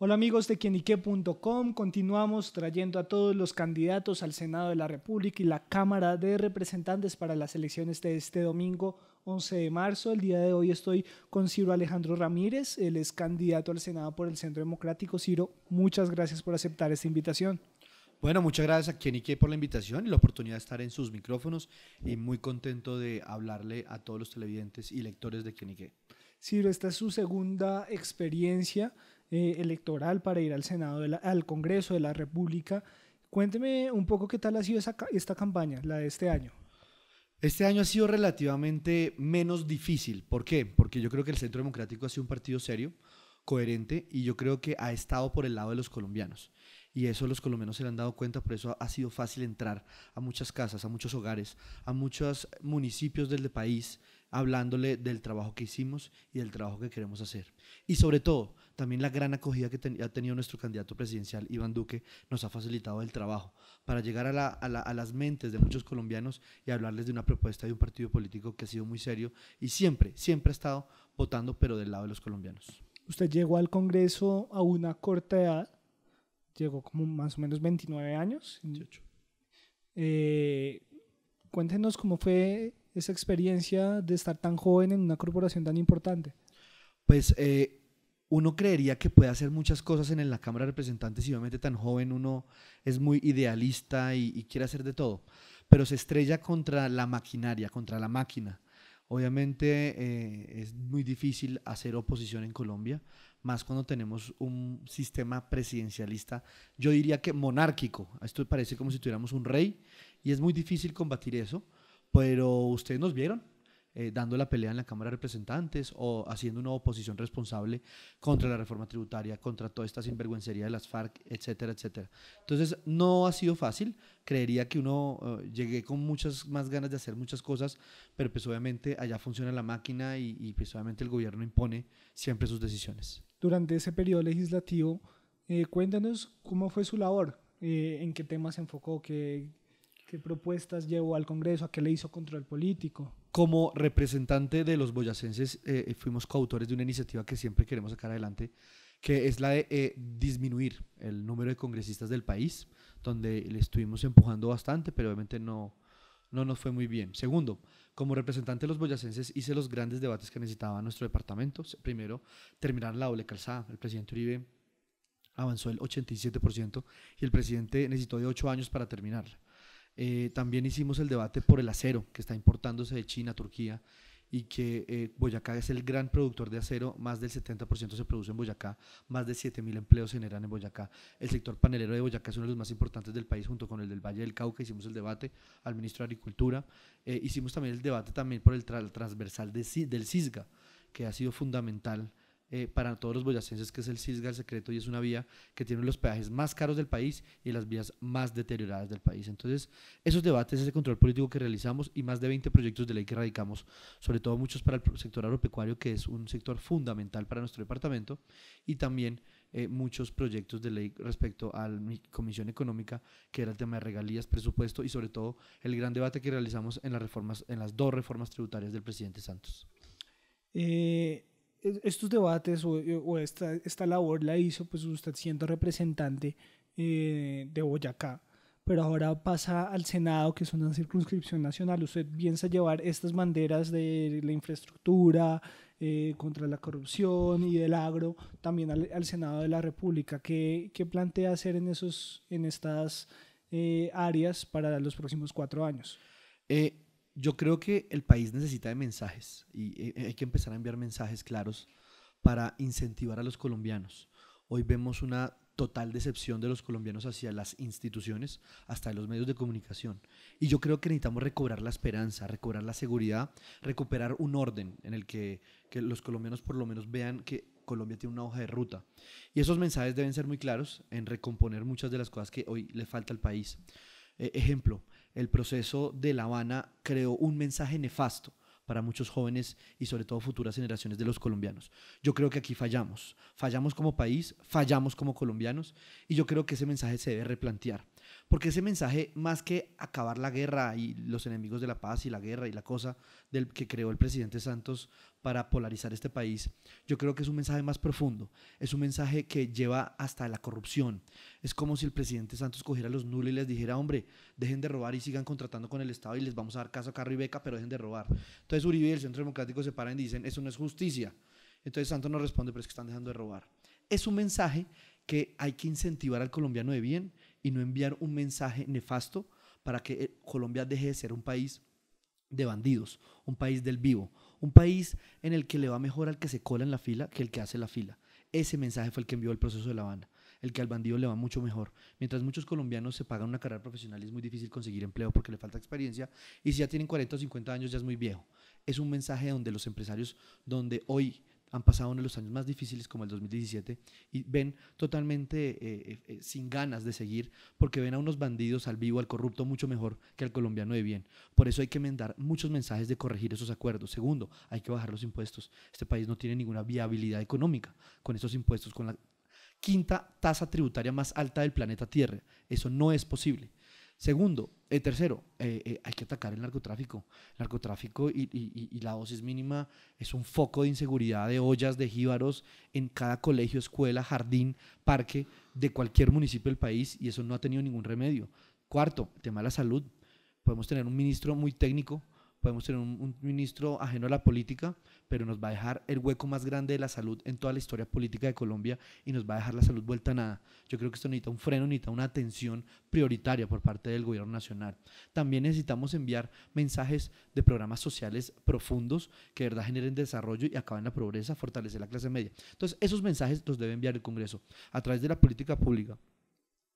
Hola amigos de quienique.com, continuamos trayendo a todos los candidatos al Senado de la República y la Cámara de Representantes para las elecciones de este domingo 11 de marzo. El día de hoy estoy con Ciro Alejandro Ramírez, él es candidato al Senado por el Centro Democrático. Ciro, muchas gracias por aceptar esta invitación. Bueno, muchas gracias a Quienique por la invitación y la oportunidad de estar en sus micrófonos y muy contento de hablarle a todos los televidentes y lectores de Quienique. Ciro, esta es su segunda experiencia electoral para ir al Senado, al Congreso de la República. Cuénteme un poco qué tal ha sido esta campaña, la de este año. Este año ha sido relativamente menos difícil. ¿Por qué? Porque yo creo que el Centro Democrático ha sido un partido serio, coherente, y yo creo que ha estado por el lado de los colombianos. Y eso los colombianos se le han dado cuenta, por eso ha sido fácil entrar a muchas casas, a muchos hogares, a muchos municipios del país, hablándole del trabajo que hicimos y del trabajo que queremos hacer. Y sobre todo, también la gran acogida que ha tenido nuestro candidato presidencial, Iván Duque, nos ha facilitado el trabajo para llegar a las mentes de muchos colombianos y hablarles de una propuesta de un partido político que ha sido muy serio y siempre ha estado votando, pero del lado de los colombianos. Usted llegó al Congreso a una corta edad, llegó como más o menos 29 años. 18. Cuéntenos cómo fue esa experiencia de estar tan joven en una corporación tan importante. Pues uno creería que puede hacer muchas cosas en la Cámara de Representantes y obviamente tan joven uno es muy idealista y quiere hacer de todo, pero se estrella contra la maquinaria, contra la máquina. Obviamente es muy difícil hacer oposición en Colombia, más cuando tenemos un sistema presidencialista, yo diría que monárquico. Esto parece como si tuviéramos un rey y es muy difícil combatir eso, pero ustedes nos vieron dando la pelea en la Cámara de Representantes o haciendo una oposición responsable contra la reforma tributaria, contra toda esta sinvergüencería de las FARC, etcétera, etcétera. Entonces no ha sido fácil, creería que uno llegué con muchas más ganas de hacer muchas cosas, pero pues obviamente allá funciona la máquina y pues obviamente el gobierno impone siempre sus decisiones. Durante ese periodo legislativo, cuéntanos cómo fue su labor, en qué temas se enfocó, qué propuestas llevó al Congreso, a qué le hizo control político. Como representante de los boyacenses, fuimos coautores de una iniciativa que siempre queremos sacar adelante, que es la de disminuir el número de congresistas del país, donde le estuvimos empujando bastante, pero obviamente no nos fue muy bien. Segundo, como representante de los boyacenses hice los grandes debates que necesitaba nuestro departamento. Primero, terminar la doble calzada. El presidente Uribe avanzó el 87% y el presidente necesitó de 8 años para terminarla. También hicimos el debate por el acero que está importándose de China, Turquía, y que Boyacá es el gran productor de acero, más del 70% se produce en Boyacá, más de 7.000 empleos se generan en Boyacá. El sector panelero de Boyacá es uno de los más importantes del país, junto con el del Valle del Cauca. Hicimos el debate al ministro de Agricultura, hicimos también el debate también por el transversal del CISGA, que ha sido fundamental para todos los boyacenses, que es el CISGA, el secreto, y es una vía que tiene los peajes más caros del país y las vías más deterioradas del país. Entonces, esos debates, ese control político que realizamos y más de 20 proyectos de ley que radicamos, sobre todo muchos para el sector agropecuario, que es un sector fundamental para nuestro departamento, y también muchos proyectos de ley respecto a la Comisión Económica, que era el tema de regalías, presupuesto y sobre todo el gran debate que realizamos en las dos reformas tributarias del presidente Santos. Estos debates o esta labor la hizo pues usted siendo representante de Boyacá, pero ahora pasa al Senado, que es una circunscripción nacional. Usted piensa llevar estas banderas de la infraestructura, contra la corrupción y del agro también al Senado de la República. ¿Qué plantea hacer en estas áreas para los próximos 4 años? Yo creo que el país necesita de mensajes y hay que empezar a enviar mensajes claros para incentivar a los colombianos. Hoy vemos una total decepción de los colombianos hacia las instituciones, hasta de los medios de comunicación. Y yo creo que necesitamos recobrar la esperanza, recobrar la seguridad, recuperar un orden en el que los colombianos por lo menos vean que Colombia tiene una hoja de ruta. Y esos mensajes deben ser muy claros en recomponer muchas de las cosas que hoy le falta al país. Ejemplo, el proceso de La Habana creó un mensaje nefasto para muchos jóvenes y sobre todo futuras generaciones de los colombianos. Yo creo que aquí fallamos como país, fallamos como colombianos y yo creo que ese mensaje se debe replantear, Porque ese mensaje, más que acabar la guerra y los enemigos de la paz y la guerra y la cosa del que creó el presidente Santos para polarizar este país, yo creo que es un mensaje más profundo, es un mensaje que lleva hasta la corrupción. Es como si el presidente Santos cogiera a los nulos y les dijera, hombre, dejen de robar y sigan contratando con el Estado y les vamos a dar casa, carro y beca, pero dejen de robar. Entonces Uribe y el Centro Democrático se paran y dicen, eso no es justicia. Entonces Santos nos responde, pero es que están dejando de robar. Es un mensaje que hay que incentivar al colombiano de bien y no enviar un mensaje nefasto para que Colombia deje de ser un país de bandidos, un país del vivo, un país en el que le va mejor al que se cola en la fila que el que hace la fila. Ese mensaje fue el que envió el proceso de La Habana, el que al bandido le va mucho mejor. Mientras muchos colombianos se pagan una carrera profesional, es muy difícil conseguir empleo porque le falta experiencia, y si ya tienen 40 o 50 años ya es muy viejo. Es un mensaje donde los empresarios, donde hoy han pasado uno de los años más difíciles como el 2017 y ven totalmente sin ganas de seguir porque ven a unos bandidos, al vivo, al corrupto mucho mejor que al colombiano de bien. Por eso hay que mandar muchos mensajes de corregir esos acuerdos. Segundo, hay que bajar los impuestos. Este país no tiene ninguna viabilidad económica con estos impuestos, con la quinta tasa tributaria más alta del planeta Tierra. Eso no es posible. Segundo, tercero, hay que atacar el narcotráfico. El narcotráfico y la dosis mínima es un foco de inseguridad, de ollas, de jíbaros en cada colegio, escuela, jardín, parque de cualquier municipio del país, y eso no ha tenido ningún remedio. Cuarto, el tema de la salud. Podemos tener un ministro muy técnico, podemos tener un ministro ajeno a la política, pero nos va a dejar el hueco más grande de la salud en toda la historia política de Colombia y nos va a dejar la salud vuelta a nada. Yo creo que esto necesita un freno, necesita una atención prioritaria por parte del gobierno nacional. También necesitamos enviar mensajes de programas sociales profundos que de verdad generen desarrollo y acaben la pobreza, fortalecer la clase media. Entonces, esos mensajes los debe enviar el Congreso a través de la política pública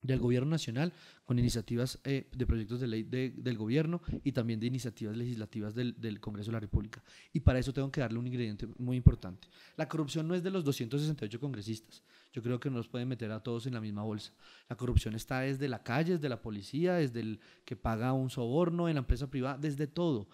del gobierno nacional, con iniciativas de proyectos de ley del gobierno y también de iniciativas legislativas del Congreso de la República. Y para eso tengo que darle un ingrediente muy importante. La corrupción no es de los 268 congresistas. Yo creo que no los pueden meter a todos en la misma bolsa. La corrupción está desde la calle, desde la policía, desde el que paga un soborno en la empresa privada, desde todo.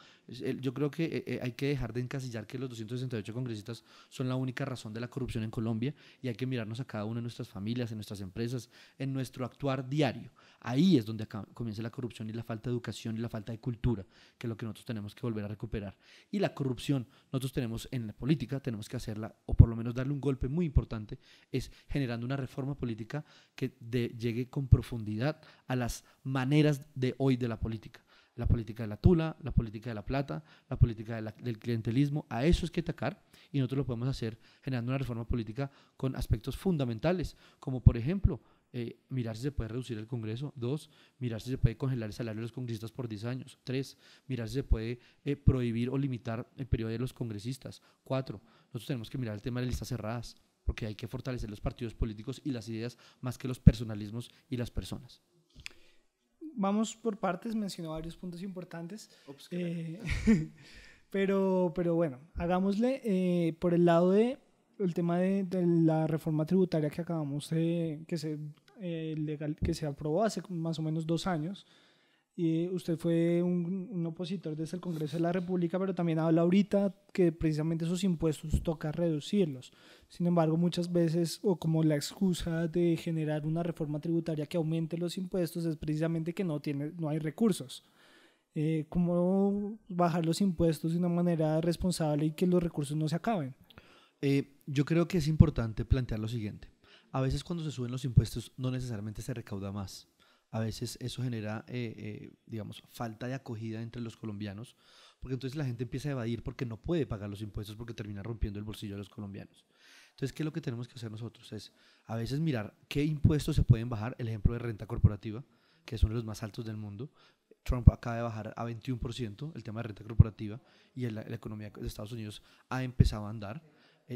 Yo creo que hay que dejar de encasillar que los 268 congresistas son la única razón de la corrupción en Colombia, y hay que mirarnos a cada una de nuestras familias, en nuestras empresas, en nuestro actuar diario. Ahí es donde comienza la corrupción y la falta de educación y la falta de cultura, que es lo que nosotros tenemos que volver a recuperar. Y la corrupción, nosotros tenemos en la política, tenemos que hacerla, o por lo menos darle un golpe muy importante, es generando una reforma política que llegue con profundidad a las maneras de hoy de la política de la tula, la política de la plata, la política del clientelismo. A eso es que atacar, y nosotros lo podemos hacer generando una reforma política con aspectos fundamentales, como por ejemplo, mirar si se puede reducir el Congreso. 2, mirar si se puede congelar el salario de los congresistas por 10 años. 3, mirar si se puede prohibir o limitar el periodo de los congresistas. 4, nosotros tenemos que mirar el tema de listas cerradas, porque hay que fortalecer los partidos políticos y las ideas más que los personalismos y las personas. Vamos por partes, mencionó varios puntos importantes, pero bueno, hagámosle por el lado de el tema de la reforma tributaria que acabamos de, que se aprobó hace más o menos 2 años. Y usted fue un opositor desde el Congreso de la República, pero también habla ahorita que precisamente esos impuestos toca reducirlos. Sin embargo, muchas veces, o como la excusa de generar una reforma tributaria que aumente los impuestos, es precisamente que no hay recursos. ¿Cómo bajar los impuestos de una manera responsable y que los recursos no se acaben? Yo creo que es importante plantear lo siguiente. A veces cuando se suben los impuestos no necesariamente se recauda más. A veces eso genera, digamos, falta de acogida entre los colombianos, porque entonces la gente empieza a evadir porque no puede pagar los impuestos porque termina rompiendo el bolsillo de los colombianos. Entonces, ¿qué es lo que tenemos que hacer nosotros? Es a veces mirar qué impuestos se pueden bajar. El ejemplo de renta corporativa, que es uno de los más altos del mundo. Trump acaba de bajar a 21% el tema de renta corporativa, y la economía de Estados Unidos ha empezado a andar.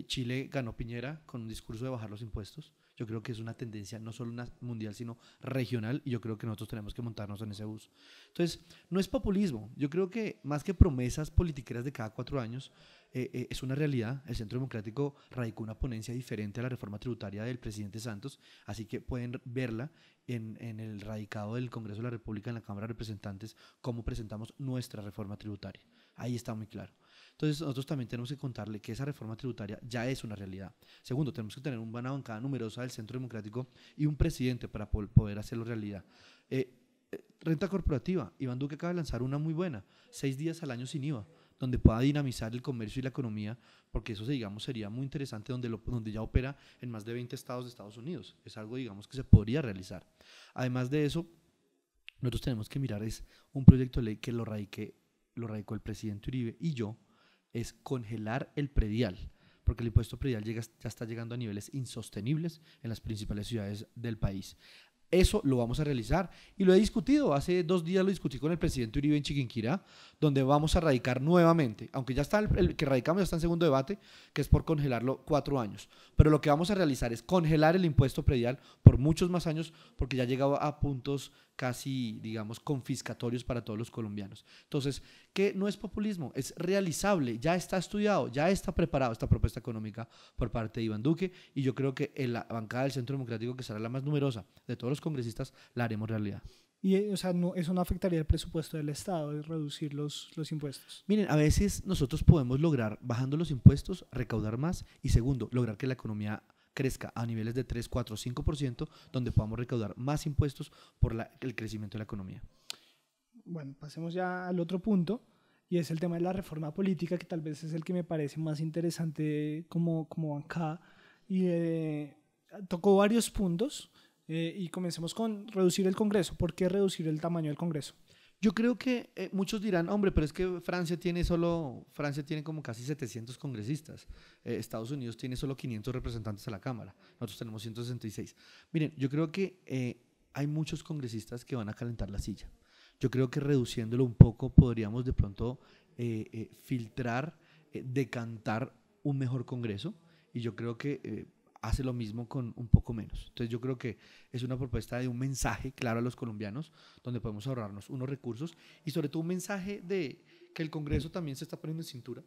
Chile ganó Piñera con un discurso de bajar los impuestos. Yo creo que es una tendencia no solo mundial, sino regional, y yo creo que nosotros tenemos que montarnos en ese bus. Entonces, no es populismo. Yo creo que más que promesas politiqueras de cada 4 años, es una realidad. El Centro Democrático radicó una ponencia diferente a la reforma tributaria del presidente Santos, así que pueden verla en el radicado del Congreso de la República, en la Cámara de Representantes, cómo presentamos nuestra reforma tributaria. Ahí está muy claro. Entonces nosotros también tenemos que contarle que esa reforma tributaria ya es una realidad. Segundo, tenemos que tener una bancada numerosa del Centro Democrático y un presidente para poder hacerlo realidad. Renta corporativa. Iván Duque acaba de lanzar una muy buena, 6 días al año sin IVA, donde pueda dinamizar el comercio y la economía, porque eso, digamos, sería muy interesante, donde ya opera en más de 20 estados de Estados Unidos. Es algo, digamos, que se podría realizar. Además de eso, nosotros tenemos que mirar, es un proyecto de ley que lo radicó el presidente Uribe y yo, es congelar el predial, porque el impuesto predial ya está llegando a niveles insostenibles en las principales ciudades del país. Eso lo vamos a realizar y lo he discutido. Hace 2 días lo discutí con el presidente Uribe en Chiquinquirá, donde vamos a radicar nuevamente, aunque ya está el que radicamos, ya está en segundo debate, que es por congelarlo 4 años. Pero lo que vamos a realizar es congelar el impuesto predial por muchos más años, porque ya ha llegado a puntos casi, digamos, confiscatorios para todos los colombianos. Entonces, que no es populismo, es realizable, ya está estudiado, ya está preparado esta propuesta económica por parte de Iván Duque, y yo creo que en la bancada del Centro Democrático, que será la más numerosa de todos los congresistas, la haremos realidad. Y, o sea, no, eso no afectaría el presupuesto del Estado, de reducir los impuestos. Miren, a veces nosotros podemos lograr, bajando los impuestos, recaudar más, y segundo, lograr que la economía crezca a niveles de 3, 4, 5%, donde podamos recaudar más impuestos por el crecimiento de la economía. Bueno, pasemos ya al otro punto, y es el tema de la reforma política, que tal vez es el que me parece más interesante como bancada. Y tocó varios puntos, y comencemos con reducir el Congreso. ¿Por qué reducir el tamaño del Congreso? Yo creo que muchos dirán, hombre, pero es que Francia tiene como casi 700 congresistas, Estados Unidos tiene solo 500 representantes a la Cámara, nosotros tenemos 166. Miren, yo creo que hay muchos congresistas que van a calentar la silla. Yo creo que reduciéndolo un poco podríamos de pronto filtrar, decantar un mejor Congreso, y yo creo que hace lo mismo con un poco menos. Entonces yo creo que es una propuesta de un mensaje claro a los colombianos, donde podemos ahorrarnos unos recursos, y sobre todo un mensaje de que el Congreso también se está poniendo en cintura,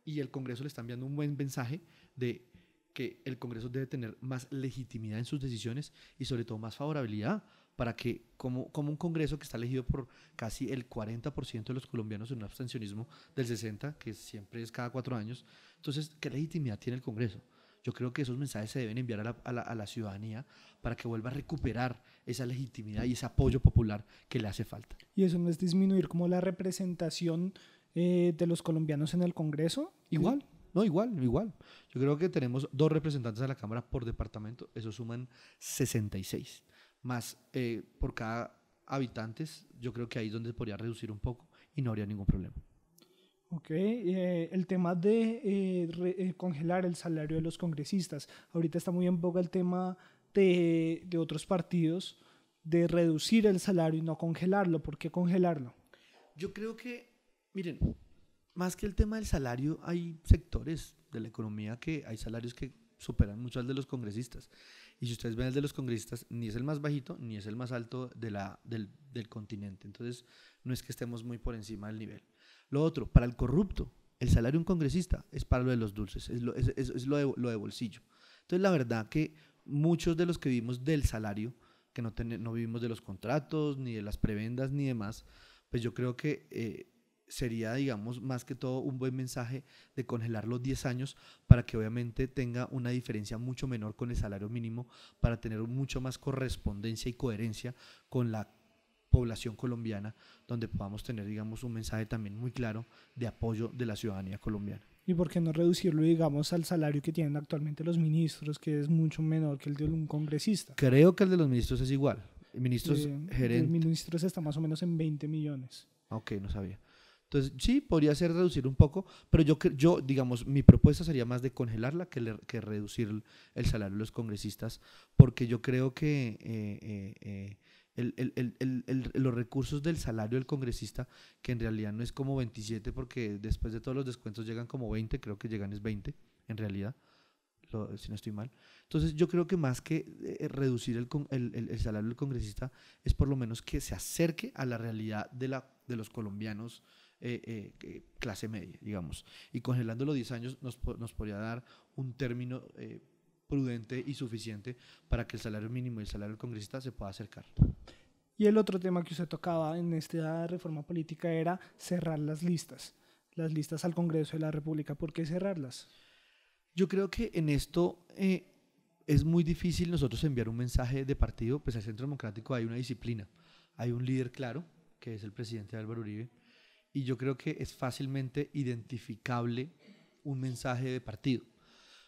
y el Congreso le está enviando un buen mensaje de que el Congreso debe tener más legitimidad en sus decisiones, y sobre todo más favorabilidad, para que como un Congreso que está elegido por casi el 40% de los colombianos en un abstencionismo del 60%, que siempre es cada 4 años, entonces, ¿qué legitimidad tiene el Congreso? Yo creo que esos mensajes se deben enviar a la ciudadanía para que vuelva a recuperar esa legitimidad y ese apoyo popular que le hace falta. ¿Y eso no es disminuir como la representación de los colombianos en el Congreso? Igual, no, igual. Yo creo que tenemos 2 representantes a la Cámara por departamento, eso suman 66. Más por cada habitantes, yo creo que ahí es donde podría reducir un poco y no habría ningún problema. Ok, el tema de congelar el salario de los congresistas. Ahorita está muy en boga el tema de otros partidos de reducir el salario y no congelarlo. ¿Por qué congelarlo? Yo creo que, miren, más que el tema del salario, hay sectores de la economía que hay salarios que superan mucho al de los congresistas. Y si ustedes ven el de los congresistas, ni es el más bajito, ni es el más alto del continente. Entonces, no es que estemos muy por encima del nivel. Lo otro, para el corrupto, el salario de un congresista es para lo de los dulces, es lo de bolsillo. Entonces, la verdad que muchos de los que vivimos del salario, que no vivimos de los contratos, ni de las prebendas, ni demás, pues yo creo que sería, digamos, más que todo un buen mensaje de congelar los 10 años para que obviamente tenga una diferencia mucho menor con el salario mínimo, para tener mucho más correspondencia y coherencia con la población colombiana, donde podamos tener, digamos, un mensaje también muy claro de apoyo de la ciudadanía colombiana. ¿Y por qué no reducirlo, digamos, al salario que tienen actualmente los ministros, que es mucho menor que el de un congresista? Creo que el de los ministros es igual. Ministros gerentes. Los ministros está más o menos en 20 millones. Ok, no sabía. Entonces, sí, podría ser reducir un poco, pero yo digamos, mi propuesta sería más de congelarla que reducir el salario de los congresistas, porque yo creo que los recursos del salario del congresista, que en realidad no es como 27, porque después de todos los descuentos llegan como 20, creo que llegan es 20, en realidad, si no estoy mal. Entonces yo creo que más que reducir el salario del congresista, es por lo menos que se acerque a la realidad de los colombianos, clase media, digamos. Y congelándolo 10 años nos podría dar un término prudente y suficiente para que el salario mínimo y el salario del congresista se pueda acercar. Y el otro tema que usted tocaba en esta reforma política era cerrar las listas al Congreso de la República. ¿Por qué cerrarlas? Yo creo que en esto es muy difícil nosotros enviar un mensaje de partido, pues al Centro Democrático hay una disciplina, hay un líder claro, que es el presidente Álvaro Uribe, y yo creo que es fácilmente identificable un mensaje de partido.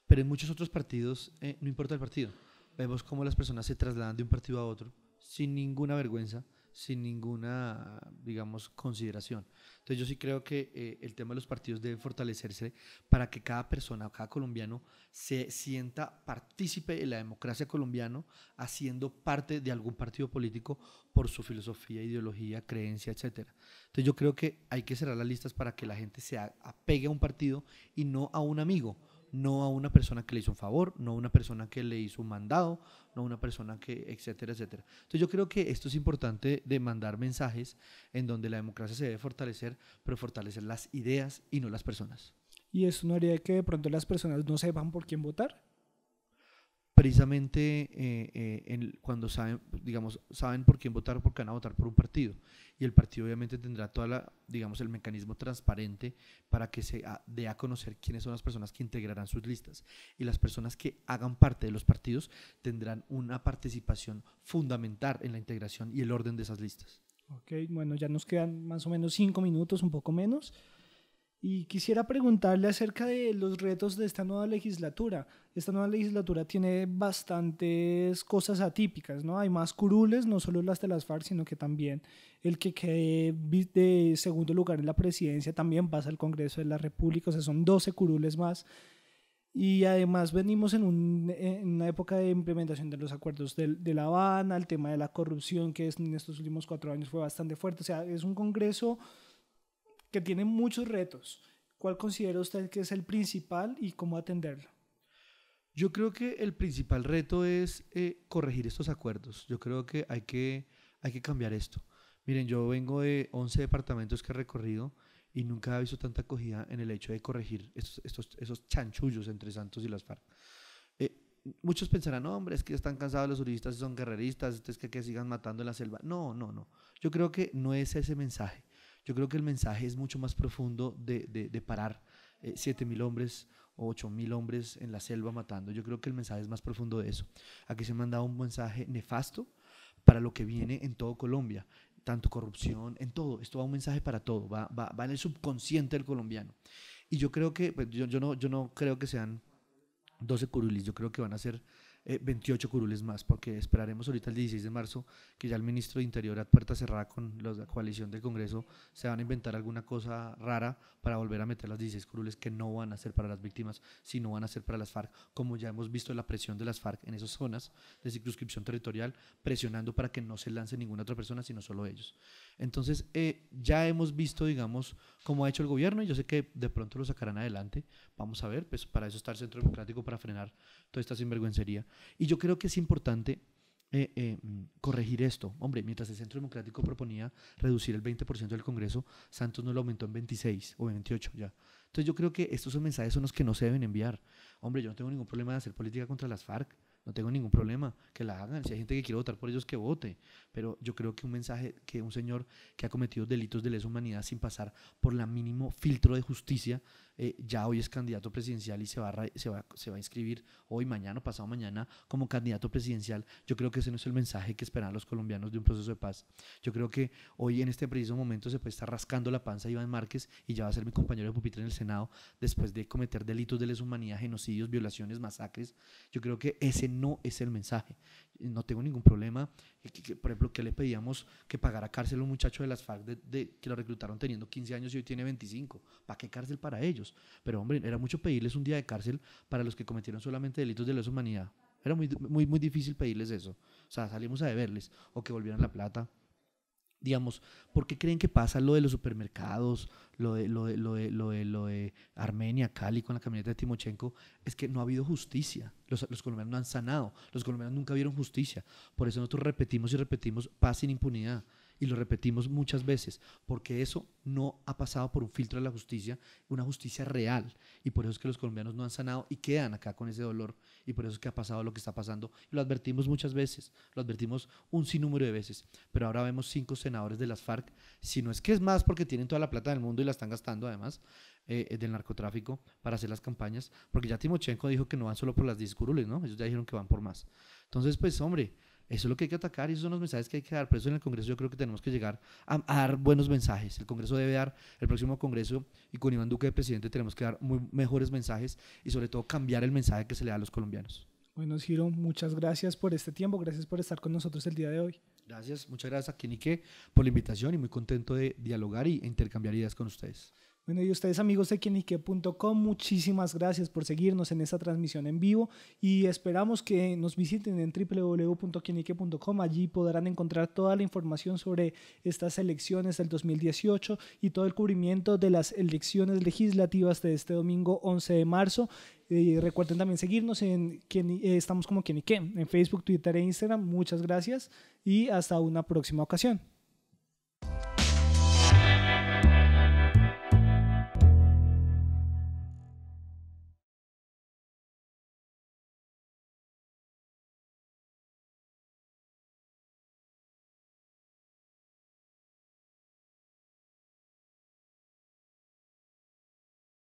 Pero en muchos otros partidos no importa el partido. Vemos cómo las personas se trasladan de un partido a otro sin ninguna vergüenza, sin ninguna, digamos, consideración. Entonces yo sí creo que el tema de los partidos debe fortalecerse para que cada persona, cada colombiano se sienta partícipe de la democracia colombiana, haciendo parte de algún partido político por su filosofía, ideología, creencia, etcétera. Entonces yo creo que hay que cerrar las listas para que la gente se apegue a un partido y no a un amigo, no a una persona que le hizo un favor, no a una persona que le hizo un mandado, no a una persona que, etcétera, etcétera. Entonces yo creo que esto es importante de mandar mensajes en donde la democracia se debe fortalecer, pero fortalecer las ideas y no las personas. ¿Y eso no haría que de pronto las personas no sepan por quién votar? Precisamente cuando saben, digamos, saben por quién votar, porque van a votar por un partido. Y el partido obviamente tendrá digamos, el mecanismo transparente para que se dé a conocer quiénes son las personas que integrarán sus listas. Y las personas que hagan parte de los partidos tendrán una participación fundamental en la integración y el orden de esas listas. Ok, bueno, ya nos quedan más o menos 5 minutos, un poco menos. Y quisiera preguntarle acerca de los retos de esta nueva legislatura. Esta nueva legislatura tiene bastantes cosas atípicas, ¿no? Hay más curules, no solo las de las FARC, sino que también el que quede de segundo lugar en la presidencia también pasa al Congreso de la República, o sea, son 12 curules más. Y además venimos en una época de implementación de los acuerdos de La Habana, el tema de la corrupción, que en estos últimos 4 años fue bastante fuerte. O sea, es un Congreso que tiene muchos retos. ¿Cuál considera usted que es el principal y cómo atenderlo? Yo creo que el principal reto es corregir estos acuerdos. Yo creo que hay que cambiar esto. Miren, yo vengo de 11 departamentos que he recorrido y nunca he visto tanta acogida en el hecho de corregir esos chanchullos entre Santos y las FARC. Muchos pensarán, no, hombre, es que están cansados los uribistas, son guerreristas, es que sigan matando en la selva. No, no, no. Yo creo que no es ese mensaje. Yo creo que el mensaje es mucho más profundo de parar 7.000 hombres o 8.000 hombres en la selva matando. Yo creo que el mensaje es más profundo de eso. Aquí se me ha mandado un mensaje nefasto para lo que viene en todo Colombia, tanto corrupción, en todo. Esto va un mensaje para todo, va en el subconsciente del colombiano. Y yo creo que, pues, yo no creo que sean 12 curules, yo creo que van a ser 28 curules más, porque esperaremos ahorita el 16 de marzo que ya el ministro de Interior a puerta cerrada con la coalición del Congreso se van a inventar alguna cosa rara para volver a meter las 16 curules que no van a ser para las víctimas, sino van a ser para las FARC, como ya hemos visto la presión de las FARC en esas zonas de circunscripción territorial, presionando para que no se lance ninguna otra persona, sino solo ellos. Entonces ya hemos visto, digamos, cómo ha hecho el gobierno, y yo sé que de pronto lo sacarán adelante, vamos a ver, pues para eso está el Centro Democrático, para frenar toda esta sinvergüencería. Y yo creo que es importante corregir esto. Hombre, mientras el Centro Democrático proponía reducir el 20% del Congreso, Santos no lo aumentó en 26 o 28 ya. Entonces yo creo que estos son mensajes son los que no se deben enviar. Hombre, yo no tengo ningún problema de hacer política contra las FARC, no tengo ningún problema, que la hagan. Si hay gente que quiere votar por ellos, que vote. Pero yo creo que un mensaje, que un señor que ha cometido delitos de lesa humanidad sin pasar por la mínimo filtro de justicia, ya hoy es candidato presidencial y se va a inscribir hoy, mañana o pasado mañana como candidato presidencial. Yo creo que ese no es el mensaje que esperan los colombianos de un proceso de paz. Yo creo que hoy en este preciso momento se puede estar rascando la panza Iván Márquez y ya va a ser mi compañero de pupitre en el Senado después de cometer delitos de lesa humanidad, genocidios, violaciones, masacres. Yo creo que ese no es el mensaje. No tengo ningún problema. Por ejemplo, que le pedíamos que pagara cárcel a un muchacho de las FARC que lo reclutaron teniendo 15 años y hoy tiene 25. ¿Para qué cárcel para ellos? Pero hombre, era mucho pedirles un día de cárcel para los que cometieron solamente delitos de lesa humanidad. Era muy difícil pedirles eso. O sea, salimos a deberles o que volvieran la plata. Digamos, ¿por qué creen que pasa lo de los supermercados, lo de Armenia, Cali con la camioneta de Timochenko? Es que no ha habido justicia. Los colombianos no han sanado. Los colombianos nunca vieron justicia. Por eso nosotros repetimos y repetimos paz sin impunidad. Y lo repetimos muchas veces, porque eso no ha pasado por un filtro de la justicia, una justicia real. Y por eso es que los colombianos no han sanado y quedan acá con ese dolor. Y por eso es que ha pasado lo que está pasando. Y lo advertimos muchas veces, lo advertimos un sinnúmero de veces. Pero ahora vemos 5 senadores de las FARC, si no es que es más porque tienen toda la plata del mundo y la están gastando además, del narcotráfico para hacer las campañas. Porque ya Timochenko dijo que no van solo por las 10 curules, ¿no? Ellos ya dijeron que van por más. Entonces, pues, hombre, Eso es lo que hay que atacar y esos son los mensajes que hay que dar. Por eso en el Congreso yo creo que tenemos que llegar a dar buenos mensajes. El Congreso debe dar, el próximo Congreso, y con Iván Duque de presidente tenemos que dar mejores mensajes y sobre todo cambiar el mensaje que se le da a los colombianos. Bueno, Ciro, muchas gracias por este tiempo, gracias por estar con nosotros el día de hoy. Gracias, muchas gracias a Quienique por la invitación y muy contento de dialogar y intercambiar ideas con ustedes. Bueno, y ustedes amigos de quienique.com, muchísimas gracias por seguirnos en esta transmisión en vivo y esperamos que nos visiten en www.quienique.com. Allí podrán encontrar toda la información sobre estas elecciones del 2018 y todo el cubrimiento de las elecciones legislativas de este domingo 11 de marzo. Recuerden también seguirnos estamos como Quienique en Facebook, Twitter e Instagram. Muchas gracias y hasta una próxima ocasión.